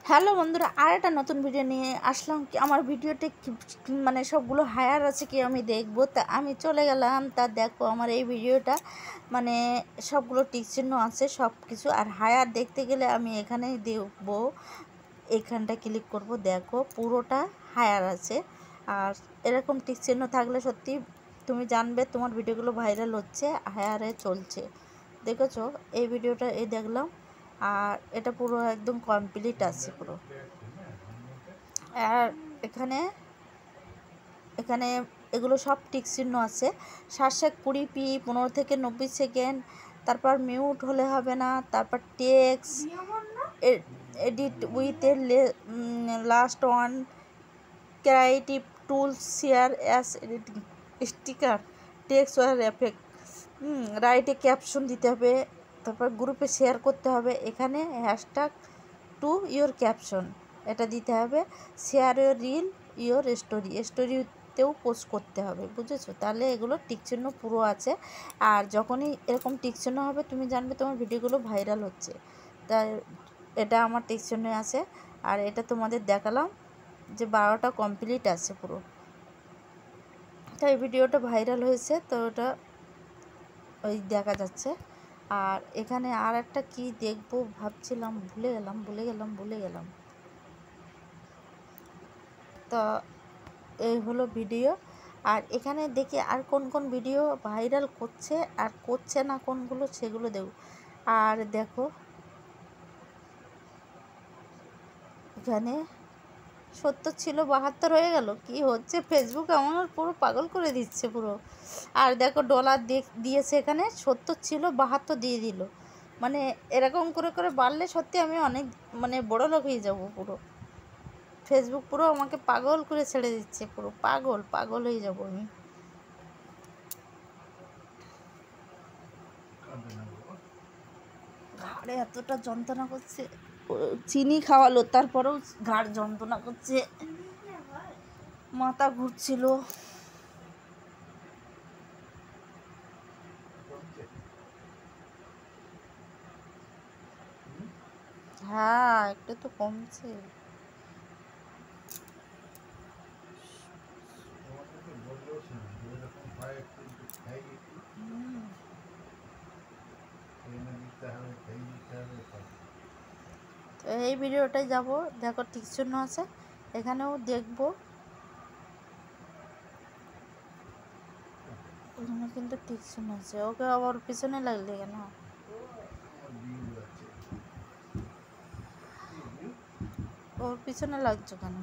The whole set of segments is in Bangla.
হ্যালো বন্ধুরা, আর একটা নতুন ভিডিও নিয়ে আসলাম। কি আমার ভিডিওতে মানে সবগুলো হায়ার আছে কি আমি দেখবো, তা আমি চলে গেলাম। তা দেখো আমার এই ভিডিওটা মানে সবগুলো টিক চিহ্ন আছে সব কিছু। আর হায়ার দেখতে গেলে আমি এখানেই দেখবো, এখানটা ক্লিক করব। দেখো পুরোটা হায়ার আছে। আর এরকম টিক চিহ্ন থাকলে সত্যি তুমি জানবে তোমার ভিডিওগুলো ভাইরাল হচ্ছে, হায়ারে চলছে। দেখেছো এই ভিডিওটা এই দেখলাম, আর এটা পুরো একদম কমপ্লিট আছে পুরো। আর এখানে এখানে এগুলো সব টিক চিহ্ন আছে। 720p 15 থেকে 90 সেকেন্ড, তারপর মিউট হলে হবে না, তারপর text edit with a last one creative tools share as editing sticker text or effect, রাইটে ক্যাপশন দিতে হবে, তারপর গ্রুপে শেয়ার করতে হবে। এখানে হ্যাশট্যাগ টু ইয়োর ক্যাপশন এটা দিতে হবে। শেয়ার ইয়োর রিল ইয়োর স্টোরিতেও পোস্ট করতে হবে, বুঝেছো? তাহলে এগুলো টিকচিহ্ন পুরো আছে। আর যখনই এরকম টিকচিহ্ন হবে তুমি জানবে তোমার ভিডিওগুলো ভাইরাল হচ্ছে। তাই এটা আমার টিকচিহ্ন আছে। আর এটা তোমাদের দেখালাম যে 12টা কমপ্লিট আছে পুরো। তাই ভিডিওটা ভাইরাল হয়েছে, তো ওটা ওই দেখা যাচ্ছে। আর এখানে আর একটা কি দেখবো ভাবছিলাম, ভুলে গেলাম। তো এই হলো ভিডিও। আর এখানে দেখি আর কোন কোন ভিডিও ভাইরাল করছে আর করছে না কোনগুলো, সেগুলো দেব। আর দেখো এখানে 70 ছিল 72 হয়ে গেল, কি হচ্ছে? ফেসবুক আমার পুরো পাগল করে দিচ্ছে পুরো। আর দেখো ডলার দিয়েছে, এখানে 70 ছিল 72 দিয়ে দিল। মানে এরকম করে করে বাড়লে সত্যি আমি অনেক মানে বড় লোক হয়ে যাবো পুরো। ফেসবুক পুরো আমাকে পাগল করে ছেড়ে দিচ্ছে, পুরো পাগল হয়ে যাব আমি। ঘাড়ে এতটা যন্ত্রণা করছে, চিনি খাওয়ালো তারপরেও ঘাড় যন্ত্রণা করছে, মাথা ঘুরছিল। হ্যাঁ একটু তো কমছে। তো এই ভিডিওটাই যাব। দেখো টিকচিহ্ন আছে, এখানেও দেখবো। ওখানে কিন্তু টিকচিহ্ন আছে, ওকে আবার পিছনে লাগলে কেন? ওর পিছনে লাগছো কেন?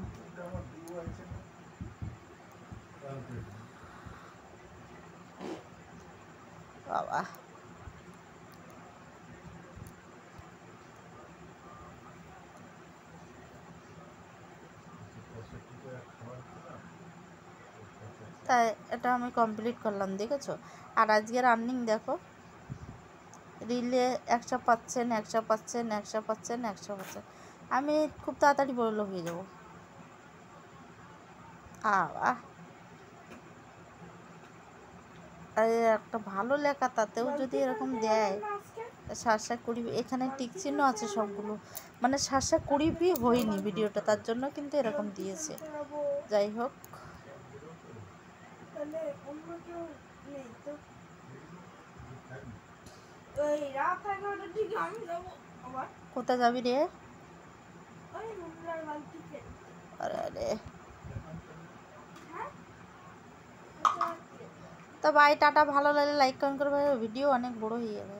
বাবা তাই এটা আমি কমপ্লিট করলাম, দেখেছো? আর আজকের আর্নিং দেখো, রিলে 100%। আমি খুব তাড়াতাড়ি বড় লোক হয়ে যাবো। আর একটা ভালো লেখা, তাতেও যদি এরকম দেয় 720, এখানে টিক চিহ্ন আছে সবগুলো। মানে 720 হয়নি ভিডিওটা, তার জন্য কিন্তু এরকম দিয়েছে। যাই হোক, কোথায় যাবি রে? আরে তো বাই টাটা। ভালো লাগলে লাইক কমেন্ট করবে, ভিডিও অনেক বড় হয়ে যাবে।